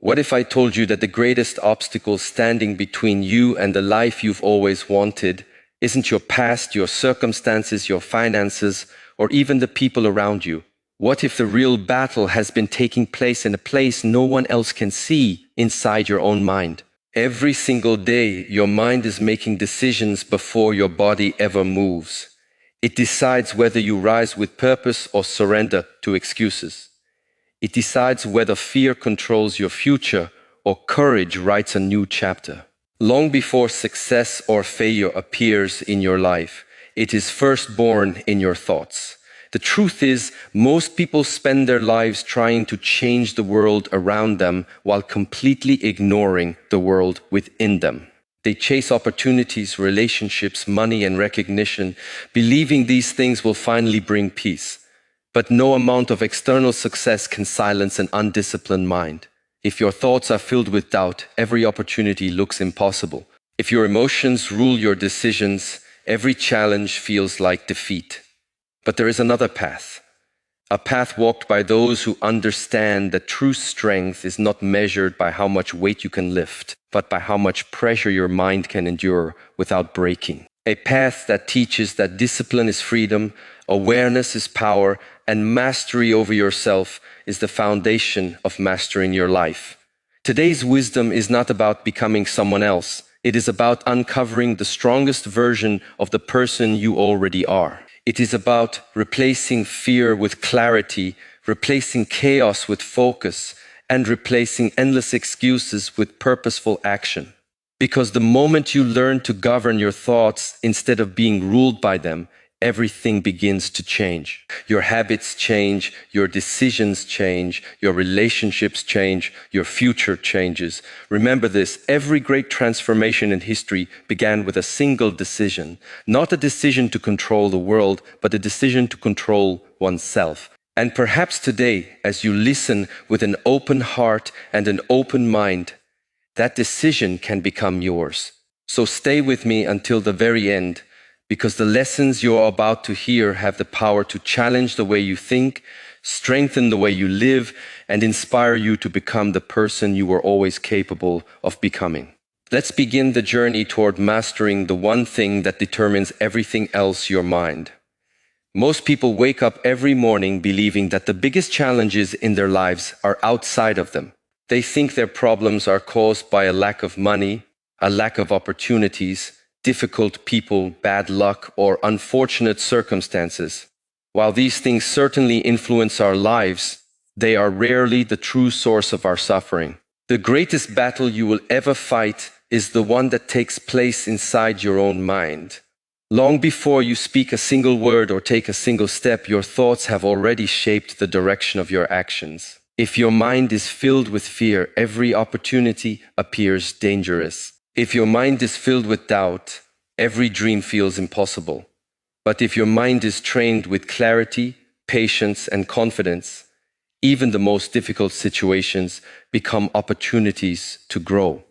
What if I told you that the greatest obstacle standing between you and the life you've always wanted isn't your past, your circumstances, your finances, or even the people around you? What if the real battle has been taking place in a place no one else can see, inside your own mind? Every single day, your mind is making decisions before your body ever moves. It decides whether you rise with purpose or surrender to excuses. It decides whether fear controls your future or courage writes a new chapter. Long before success or failure appears in your life, it is first born in your thoughts. The truth is, most people spend their lives trying to change the world around them while completely ignoring the world within them. They chase opportunities, relationships, money, and recognition, believing these things will finally bring peace. But no amount of external success can silence an undisciplined mind. If your thoughts are filled with doubt, every opportunity looks impossible. If your emotions rule your decisions, every challenge feels like defeat. But there is another path, a path walked by those who understand that true strength is not measured by how much weight you can lift, but by how much pressure your mind can endure without breaking. A path that teaches that discipline is freedom, awareness is power, and mastery over yourself is the foundation of mastering your life. Today's wisdom is not about becoming someone else. It is about uncovering the strongest version of the person you already are. It is about replacing fear with clarity, replacing chaos with focus, and replacing endless excuses with purposeful action. Because the moment you learn to govern your thoughts instead of being ruled by them, everything begins to change. Your habits change, your decisions change, your relationships change, your future changes. Remember this, every great transformation in history began with a single decision. Not a decision to control the world, but a decision to control oneself. And perhaps today, as you listen with an open heart and an open mind, that decision can become yours. So stay with me until the very end, because the lessons you're about to hear have the power to challenge the way you think, strengthen the way you live, and inspire you to become the person you were always capable of becoming. Let's begin the journey toward mastering the one thing that determines everything else, your mind. Most people wake up every morning believing that the biggest challenges in their lives are outside of them. They think their problems are caused by a lack of money, a lack of opportunities, difficult people, bad luck, or unfortunate circumstances. While these things certainly influence our lives, they are rarely the true source of our suffering. The greatest battle you will ever fight is the one that takes place inside your own mind. Long before you speak a single word or take a single step, your thoughts have already shaped the direction of your actions. If your mind is filled with fear, every opportunity appears dangerous. If your mind is filled with doubt, every dream feels impossible. But if your mind is trained with clarity, patience, and confidence, even the most difficult situations become opportunities to grow.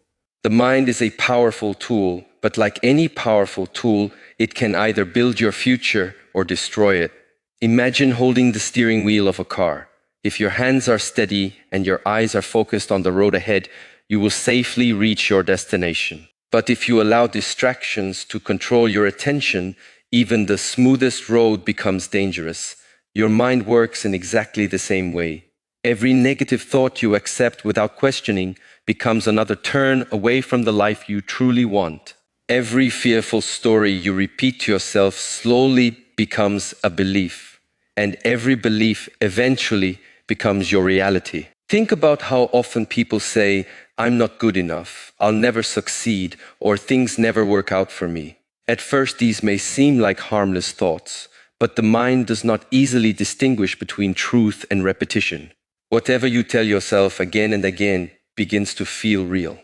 The mind is a powerful tool, but like any powerful tool, it can either build your future or destroy it. Imagine holding the steering wheel of a car. If your hands are steady and your eyes are focused on the road ahead, you will safely reach your destination. But if you allow distractions to control your attention, even the smoothest road becomes dangerous. Your mind works in exactly the same way. Every negative thought you accept without questioning becomes another turn away from the life you truly want. Every fearful story you repeat to yourself slowly becomes a belief, and every belief eventually becomes your reality. Think about how often people say, "I'm not good enough, I'll never succeed," or "things never work out for me." At first, these may seem like harmless thoughts, but the mind does not easily distinguish between truth and repetition. Whatever you tell yourself again and again begins to feel real.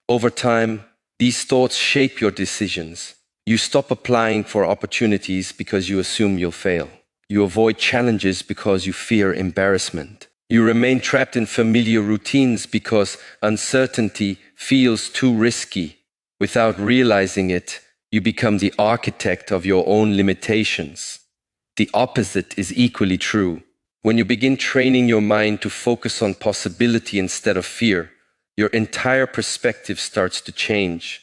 Over time, these thoughts shape your decisions. You stop applying for opportunities because you assume you'll fail. You avoid challenges because you fear embarrassment. You remain trapped in familiar routines because uncertainty feels too risky. Without realizing it, you become the architect of your own limitations. The opposite is equally true. When you begin training your mind to focus on possibility instead of fear, Your entire perspective starts to change.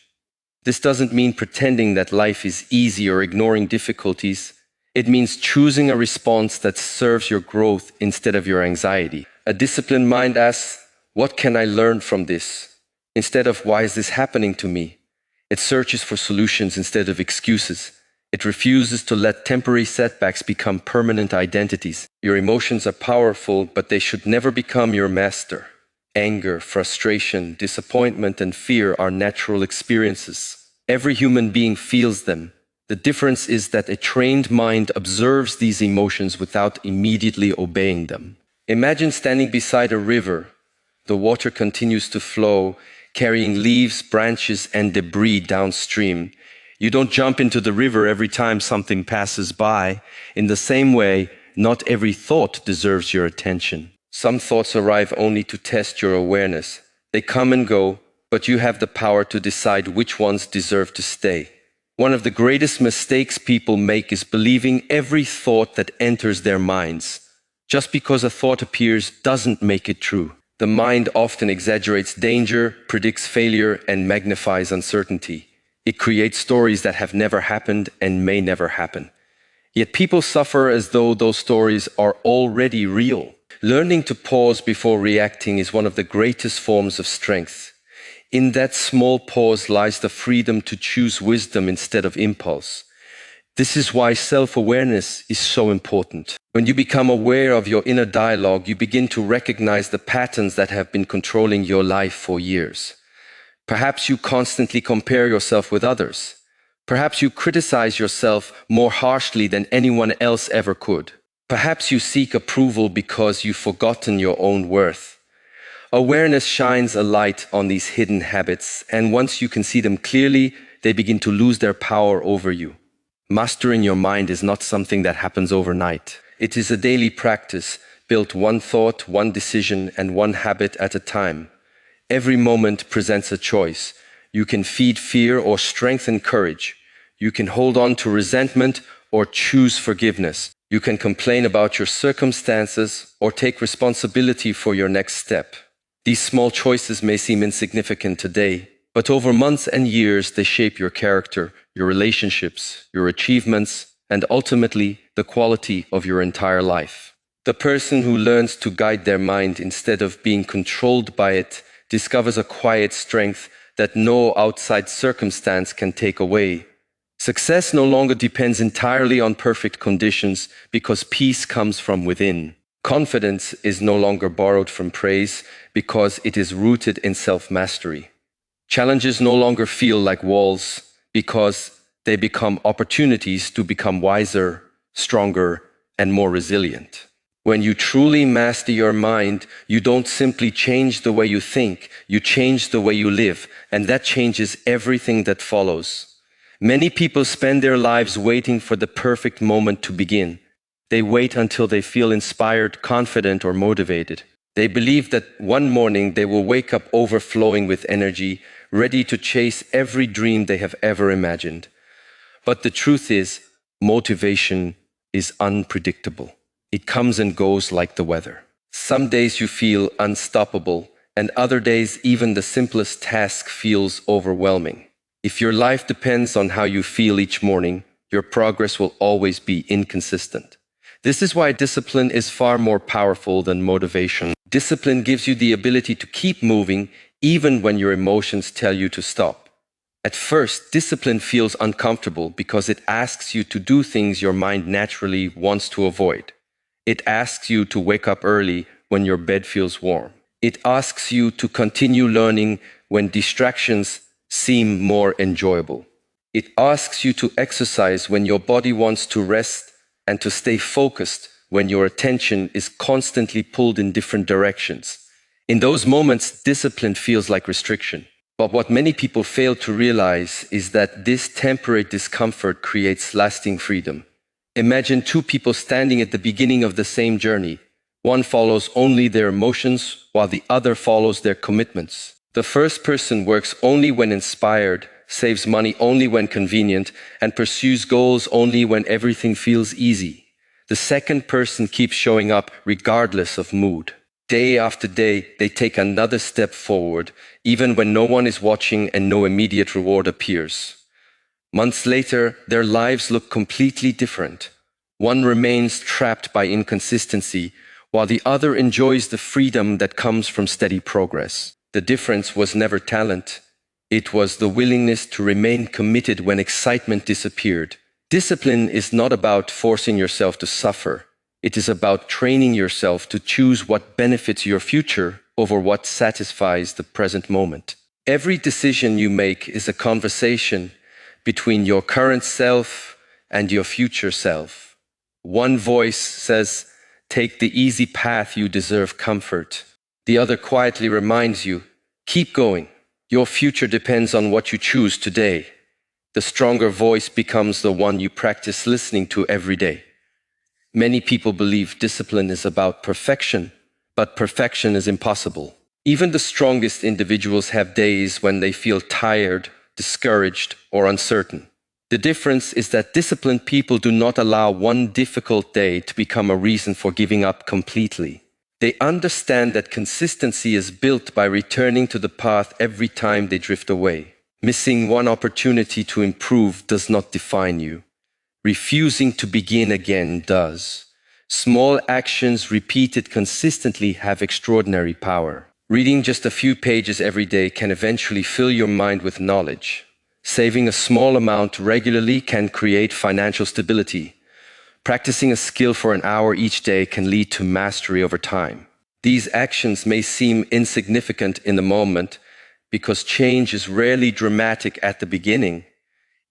This doesn't mean pretending that life is easy or ignoring difficulties. It means choosing a response that serves your growth instead of your anxiety. A disciplined mind asks, what can I learn from this? Instead of, why is this happening to me? It searches for solutions instead of excuses. It refuses to let temporary setbacks become permanent identities. Your emotions are powerful, but they should never become your master. Anger, frustration, disappointment, and fear are natural experiences. Every human being feels them. The difference is that a trained mind observes these emotions without immediately obeying them. Imagine standing beside a river. The water continues to flow, carrying leaves, branches, and debris downstream. You don't jump into the river every time something passes by. In the same way, not every thought deserves your attention. Some thoughts arrive only to test your awareness. They come and go, but you have the power to decide which ones deserve to stay. One of the greatest mistakes people make is believing every thought that enters their minds. Just because a thought appears doesn't make it true. The mind often exaggerates danger, predicts failure, and magnifies uncertainty. It creates stories that have never happened and may never happen. Yet people suffer as though those stories are already real. Learning to pause before reacting is one of the greatest forms of strength. In that small pause lies the freedom to choose wisdom instead of impulse. This is why self-awareness is so important. When you become aware of your inner dialogue, you begin to recognize the patterns that have been controlling your life for years. Perhaps you constantly compare yourself with others. Perhaps you criticize yourself more harshly than anyone else ever could. Perhaps you seek approval because you've forgotten your own worth. Awareness shines a light on these hidden habits, and once you can see them clearly, they begin to lose their power over you. Mastering your mind is not something that happens overnight. It is a daily practice, built one thought, one decision, and one habit at a time. Every moment presents a choice. You can feed fear or strengthen courage. You can hold on to resentment or choose forgiveness. You can complain about your circumstances or take responsibility for your next step. These small choices may seem insignificant today, but over months and years they shape your character, your relationships, your achievements, and ultimately the quality of your entire life. The person who learns to guide their mind instead of being controlled by it discovers a quiet strength that no outside circumstance can take away. Success no longer depends entirely on perfect conditions because peace comes from within. Confidence is no longer borrowed from praise because it is rooted in self-mastery. Challenges no longer feel like walls because they become opportunities to become wiser, stronger, and more resilient. When you truly master your mind, you don't simply change the way you think, you change the way you live, and that changes everything that follows. Many people spend their lives waiting for the perfect moment to begin. They wait until they feel inspired, confident, or motivated. They believe that one morning they will wake up overflowing with energy, ready to chase every dream they have ever imagined. But the truth is, motivation is unpredictable. It comes and goes like the weather. Some days you feel unstoppable, and other days even the simplest task feels overwhelming. If your life depends on how you feel each morning, your progress will always be inconsistent. This is why discipline is far more powerful than motivation. Discipline gives you the ability to keep moving even when your emotions tell you to stop. At first, discipline feels uncomfortable because it asks you to do things your mind naturally wants to avoid. It asks you to wake up early when your bed feels warm. It asks you to continue learning when distractions seem more enjoyable. It asks you to exercise when your body wants to rest and to stay focused when your attention is constantly pulled in different directions. In those moments, discipline feels like restriction. But what many people fail to realize is that this temporary discomfort creates lasting freedom. Imagine two people standing at the beginning of the same journey. One follows only their emotions, while the other follows their commitments. The first person works only when inspired, saves money only when convenient, and pursues goals only when everything feels easy. The second person keeps showing up regardless of mood. Day after day, they take another step forward, even when no one is watching and no immediate reward appears. Months later, their lives look completely different. One remains trapped by inconsistency, while the other enjoys the freedom that comes from steady progress. The difference was never talent. It was the willingness to remain committed when excitement disappeared. Discipline is not about forcing yourself to suffer. It is about training yourself to choose what benefits your future over what satisfies the present moment. Every decision you make is a conversation between your current self and your future self. One voice says, "Take the easy path, you deserve comfort." The other quietly reminds you, "Keep going. Your future depends on what you choose today." The stronger voice becomes the one you practice listening to every day. Many people believe discipline is about perfection, but perfection is impossible. Even the strongest individuals have days when they feel tired, discouraged, or uncertain. The difference is that disciplined people do not allow one difficult day to become a reason for giving up completely. They understand that consistency is built by returning to the path every time they drift away. Missing one opportunity to improve does not define you. Refusing to begin again does. Small actions repeated consistently have extraordinary power. Reading just a few pages every day can eventually fill your mind with knowledge. Saving a small amount regularly can create financial stability. Practicing a skill for an hour each day can lead to mastery over time. These actions may seem insignificant in the moment because change is rarely dramatic at the beginning.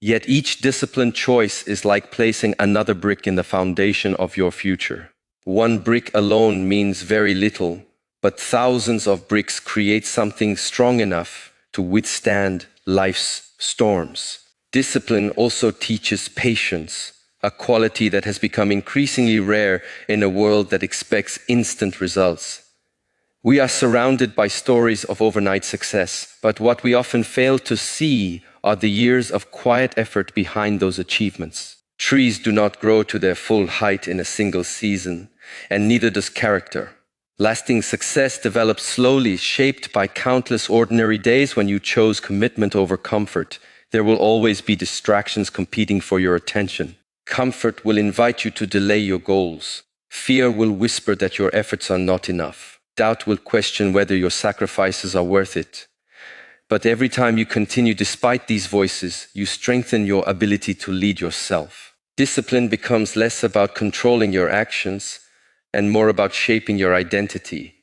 Yet each disciplined choice is like placing another brick in the foundation of your future. One brick alone means very little, but thousands of bricks create something strong enough to withstand life's storms. Discipline also teaches patience, a quality that has become increasingly rare in a world that expects instant results. We are surrounded by stories of overnight success, but what we often fail to see are the years of quiet effort behind those achievements. Trees do not grow to their full height in a single season, and neither does character. Lasting success develops slowly, shaped by countless ordinary days when you chose commitment over comfort. There will always be distractions competing for your attention. Comfort will invite you to delay your goals. Fear will whisper that your efforts are not enough. Doubt will question whether your sacrifices are worth it. But every time you continue despite these voices, you strengthen your ability to lead yourself. Discipline becomes less about controlling your actions and more about shaping your identity.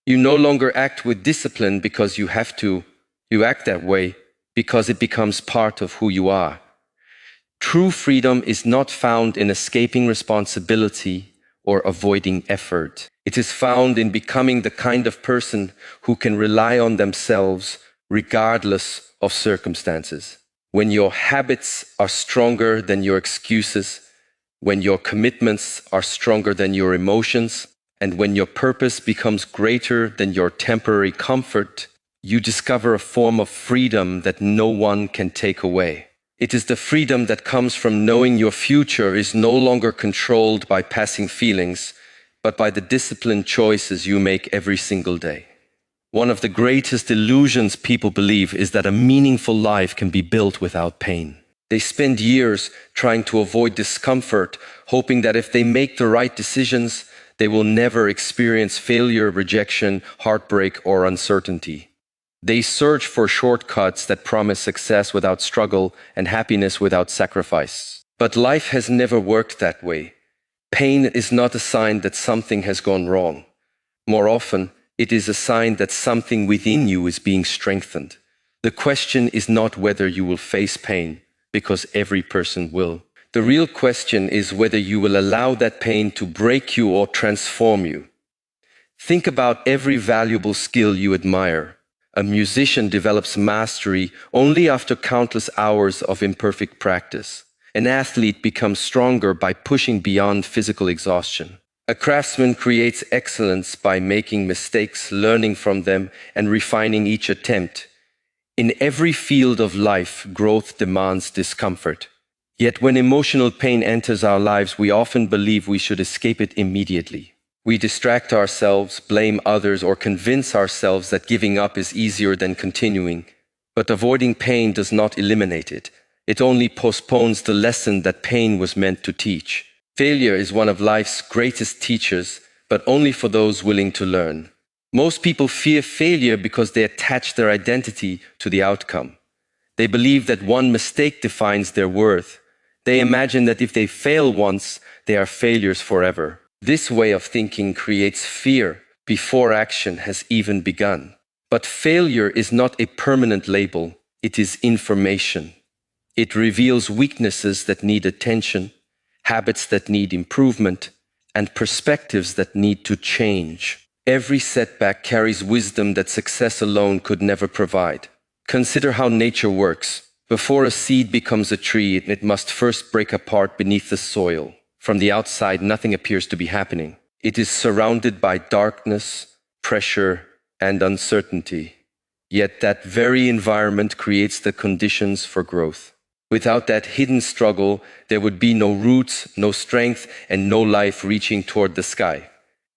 You no longer act with discipline because you have to. You act that way because it becomes part of who you are. True freedom is not found in escaping responsibility or avoiding effort. It is found in becoming the kind of person who can rely on themselves regardless of circumstances. When your habits are stronger than your excuses, when your commitments are stronger than your emotions, and when your purpose becomes greater than your temporary comfort, you discover a form of freedom that no one can take away. It is the freedom that comes from knowing your future is no longer controlled by passing feelings, but by the disciplined choices you make every single day. One of the greatest illusions people believe is that a meaningful life can be built without pain. They spend years trying to avoid discomfort, hoping that if they make the right decisions, they will never experience failure, rejection, heartbreak, or uncertainty. They search for shortcuts that promise success without struggle and happiness without sacrifice. But life has never worked that way. Pain is not a sign that something has gone wrong. More often, it is a sign that something within you is being strengthened. The question is not whether you will face pain, because every person will. The real question is whether you will allow that pain to break you or transform you. Think about every valuable skill you admire. A musician develops mastery only after countless hours of imperfect practice. An athlete becomes stronger by pushing beyond physical exhaustion. A craftsman creates excellence by making mistakes, learning from them, and refining each attempt. In every field of life, growth demands discomfort. Yet when emotional pain enters our lives, we often believe we should escape it immediately. We distract ourselves, blame others, or convince ourselves that giving up is easier than continuing. But avoiding pain does not eliminate it. It only postpones the lesson that pain was meant to teach. Failure is one of life's greatest teachers, but only for those willing to learn. Most people fear failure because they attach their identity to the outcome. They believe that one mistake defines their worth. They imagine that if they fail once, they are failures forever. This way of thinking creates fear before action has even begun. But failure is not a permanent label, it is information. It reveals weaknesses that need attention, habits that need improvement, and perspectives that need to change. Every setback carries wisdom that success alone could never provide. Consider how nature works. Before a seed becomes a tree, it must first break apart beneath the soil. From the outside, nothing appears to be happening. It is surrounded by darkness, pressure, and uncertainty. Yet that very environment creates the conditions for growth. Without that hidden struggle, there would be no roots, no strength, and no life reaching toward the sky.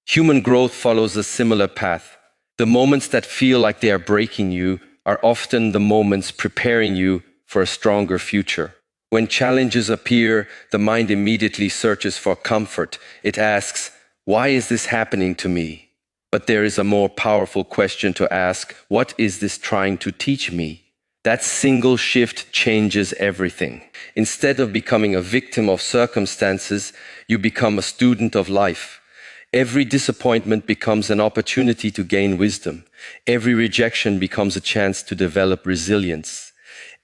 Human growth follows a similar path. The moments that feel like they are breaking you are often the moments preparing you for a stronger future. When challenges appear, the mind immediately searches for comfort. It asks, "Why is this happening to me?" But there is a more powerful question to ask: what is this trying to teach me? That single shift changes everything. Instead of becoming a victim of circumstances, you become a student of life. Every disappointment becomes an opportunity to gain wisdom. Every rejection becomes a chance to develop resilience.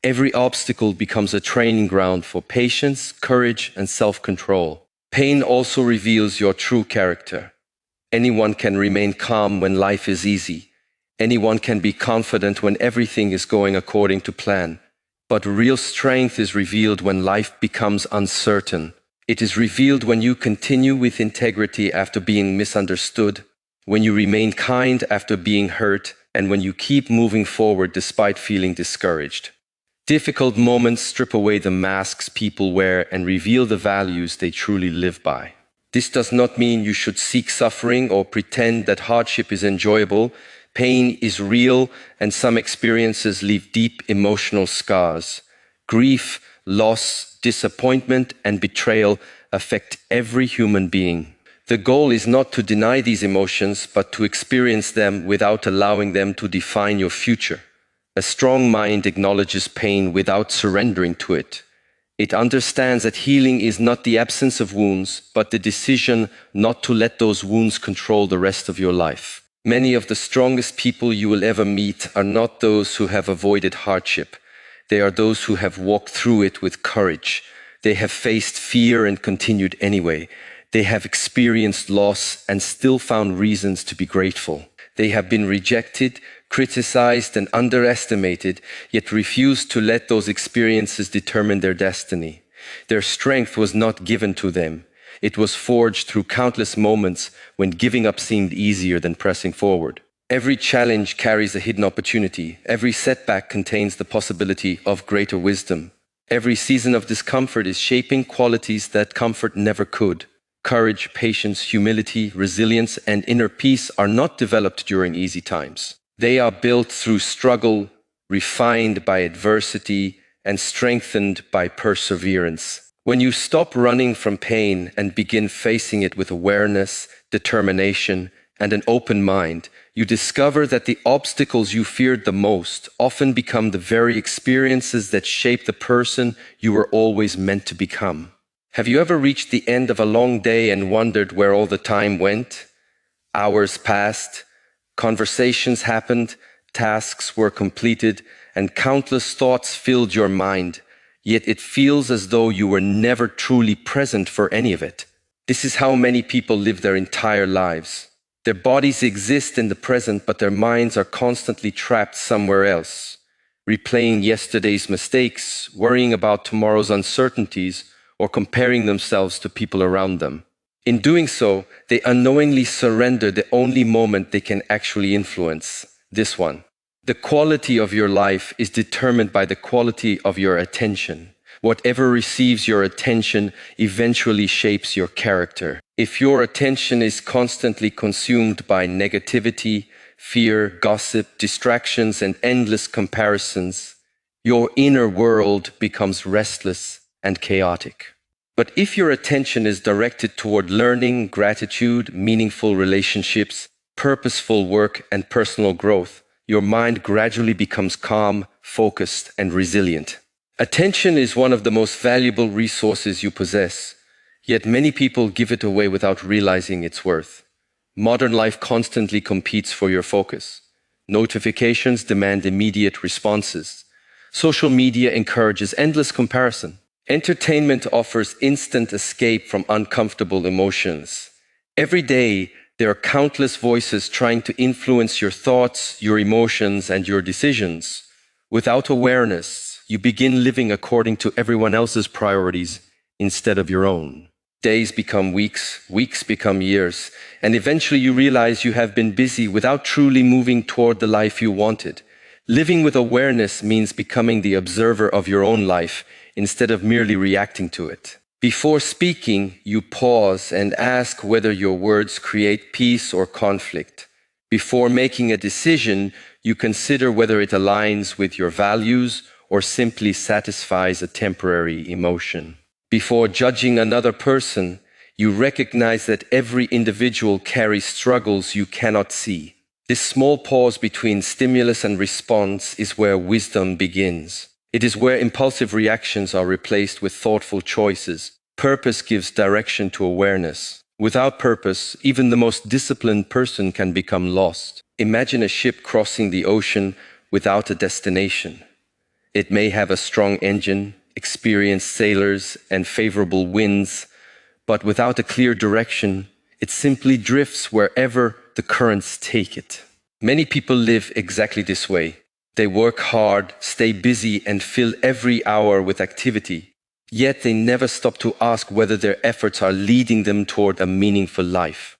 Every obstacle becomes a training ground for patience, courage, and self-control. Pain also reveals your true character. Anyone can remain calm when life is easy. Anyone can be confident when everything is going according to plan. But real strength is revealed when life becomes uncertain. It is revealed when you continue with integrity after being misunderstood, when you remain kind after being hurt, and when you keep moving forward despite feeling discouraged. Difficult moments strip away the masks people wear and reveal the values they truly live by. This does not mean you should seek suffering or pretend that hardship is enjoyable. Pain is real, and some experiences leave deep emotional scars. Grief, loss, disappointment, and betrayal affect every human being. The goal is not to deny these emotions, but to experience them without allowing them to define your future. A strong mind acknowledges pain without surrendering to it. It understands that healing is not the absence of wounds, but the decision not to let those wounds control the rest of your life. Many of the strongest people you will ever meet are not those who have avoided hardship. They are those who have walked through it with courage. They have faced fear and continued anyway. They have experienced loss and still found reasons to be grateful. They have been rejected, criticized, and underestimated, yet refused to let those experiences determine their destiny. Their strength was not given to them. It was forged through countless moments when giving up seemed easier than pressing forward. Every challenge carries a hidden opportunity. Every setback contains the possibility of greater wisdom. Every season of discomfort is shaping qualities that comfort never could. Courage, patience, humility, resilience, and inner peace are not developed during easy times. They are built through struggle, refined by adversity, and strengthened by perseverance. When you stop running from pain and begin facing it with awareness, determination, and an open mind, you discover that the obstacles you feared the most often become the very experiences that shape the person you were always meant to become. Have you ever reached the end of a long day and wondered where all the time went? Hours passed, conversations happened, tasks were completed, and countless thoughts filled your mind, yet it feels as though you were never truly present for any of it. This is how many people live their entire lives. Their bodies exist in the present, but their minds are constantly trapped somewhere else, replaying yesterday's mistakes, worrying about tomorrow's uncertainties, or comparing themselves to people around them. In doing so, they unknowingly surrender the only moment they can actually influence, this one. The quality of your life is determined by the quality of your attention. Whatever receives your attention eventually shapes your character. If your attention is constantly consumed by negativity, fear, gossip, distractions, and endless comparisons, your inner world becomes restless and chaotic. But if your attention is directed toward learning, gratitude, meaningful relationships, purposeful work, and personal growth, your mind gradually becomes calm, focused, and resilient. Attention is one of the most valuable resources you possess, yet many people give it away without realizing its worth. Modern life constantly competes for your focus. Notifications demand immediate responses. Social media encourages endless comparison. Entertainment offers instant escape from uncomfortable emotions. Every day, there are countless voices trying to influence your thoughts, your emotions, and your decisions. Without awareness, you begin living according to everyone else's priorities instead of your own. Days become weeks, weeks become years, and eventually you realize you have been busy without truly moving toward the life you wanted. Living with awareness means becoming the observer of your own life instead of merely reacting to it. Before speaking, you pause and ask whether your words create peace or conflict. Before making a decision, you consider whether it aligns with your values or simply satisfies a temporary emotion. Before judging another person, you recognize that every individual carries struggles you cannot see. This small pause between stimulus and response is where wisdom begins. It is where impulsive reactions are replaced with thoughtful choices. Purpose gives direction to awareness. Without purpose, even the most disciplined person can become lost. Imagine a ship crossing the ocean without a destination. It may have a strong engine, experienced sailors, and favorable winds, but without a clear direction, it simply drifts wherever the currents take it. Many people live exactly this way. They work hard, stay busy, and fill every hour with activity. Yet they never stop to ask whether their efforts are leading them toward a meaningful life.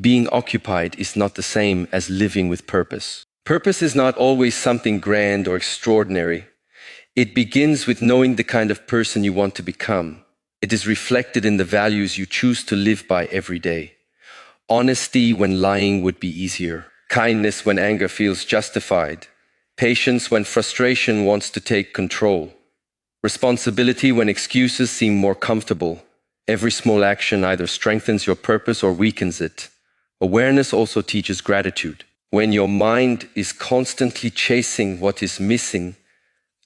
Being occupied is not the same as living with purpose. Purpose is not always something grand or extraordinary. It begins with knowing the kind of person you want to become. It is reflected in the values you choose to live by every day. Honesty when lying would be easier. Kindness when anger feels justified. Patience when frustration wants to take control. Responsibility when excuses seem more comfortable. Every small action either strengthens your purpose or weakens it. Awareness also teaches gratitude. When your mind is constantly chasing what is missing,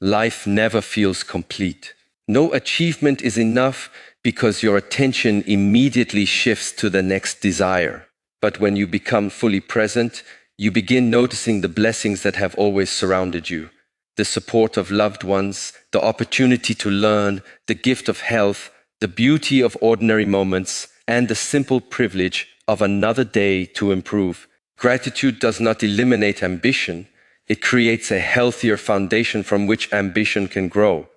life never feels complete. No achievement is enough because your attention immediately shifts to the next desire. But when you become fully present, you begin noticing the blessings that have always surrounded you. The support of loved ones, the opportunity to learn, the gift of health, the beauty of ordinary moments, and the simple privilege of another day to improve. Gratitude does not eliminate ambition. It creates a healthier foundation from which ambition can grow.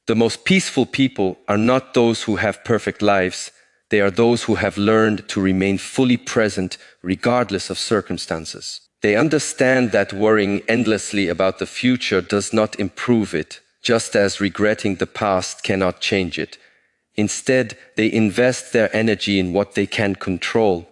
The most peaceful people are not those who have perfect lives. They are those who have learned to remain fully present regardless of circumstances. They understand that worrying endlessly about the future does not improve it, just as regretting the past cannot change it. Instead, they invest their energy in what they can control: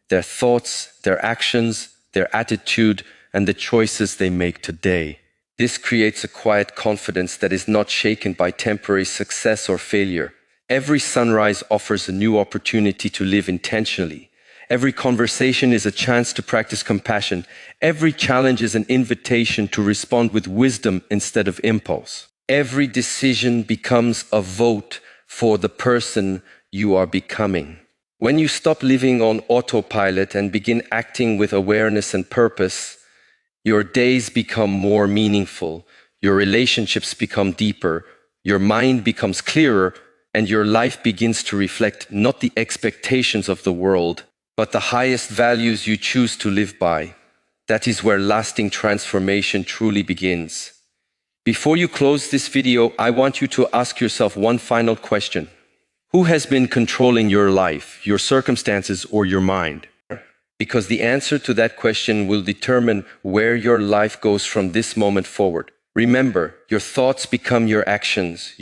their thoughts, their actions, their attitude, and the choices they make today. This creates a quiet confidence that is not shaken by temporary success or failure. Every sunrise offers a new opportunity to live intentionally. Every conversation is a chance to practice compassion. Every challenge is an invitation to respond with wisdom instead of impulse. Every decision becomes a vote for the person you are becoming. When you stop living on autopilot and begin acting with awareness and purpose, your days become more meaningful, your relationships become deeper, your mind becomes clearer, and your life begins to reflect not the expectations of the world, but the highest values you choose to live by. That is where lasting transformation truly begins. Before you close this video, I want you to ask yourself one final question. Who has been controlling your life, your circumstances, or your mind? Because the answer to that question will determine where your life goes from this moment forward. Remember, your thoughts become your actions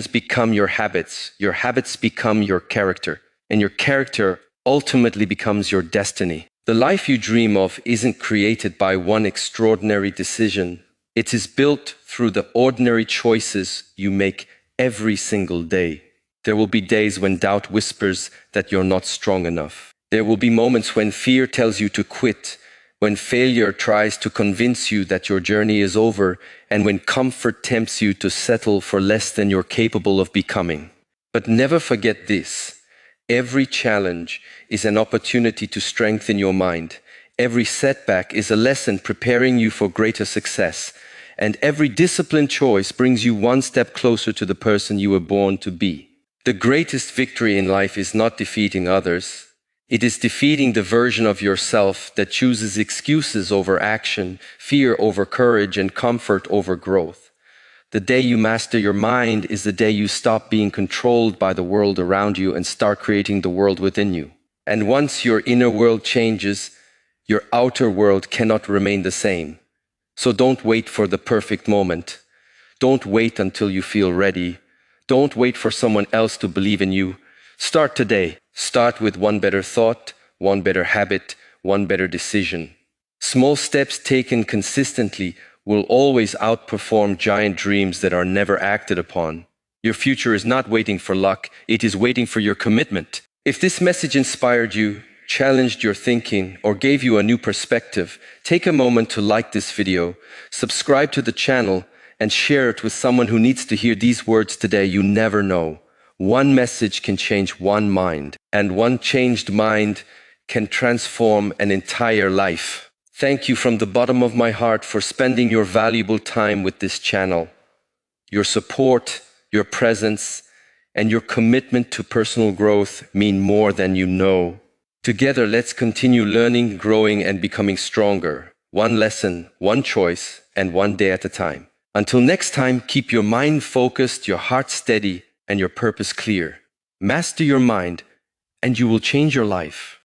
become your habits become your character, and your character ultimately becomes your destiny. The life you dream of isn't created by one extraordinary decision. It is built through the ordinary choices you make every single day. There will be days when doubt whispers that you're not strong enough. There will be moments when fear tells you to quit, when failure tries to convince you that your journey is over, and when comfort tempts you to settle for less than you're capable of becoming. But never forget this. Every challenge is an opportunity to strengthen your mind. Every setback is a lesson preparing you for greater success. And every disciplined choice brings you one step closer to the person you were born to be. The greatest victory in life is not defeating others. It is defeating the version of yourself that chooses excuses over action, fear over courage, and comfort over growth. The day you master your mind is the day you stop being controlled by the world around you and start creating the world within you. And once your inner world changes, your outer world cannot remain the same. So don't wait for the perfect moment. Don't wait until you feel ready. Don't wait for someone else to believe in you. Start today. Start with one better thought, one better habit, one better decision. Small steps taken consistently will always outperform giant dreams that are never acted upon. Your future is not waiting for luck, it is waiting for your commitment. If this message inspired you, challenged your thinking, or gave you a new perspective, take a moment to like this video, subscribe to the channel, and share it with someone who needs to hear these words today. You never know. One message can change one mind, and one changed mind can transform an entire life. Thank you from the bottom of my heart for spending your valuable time with this channel. Your support, your presence, and your commitment to personal growth mean more than you know. Together, let's continue learning, growing, and becoming stronger. One lesson, one choice, and one day at a time. Until next time, keep your mind focused, your heart steady, and your purpose clear. Master your mind, and you will change your life.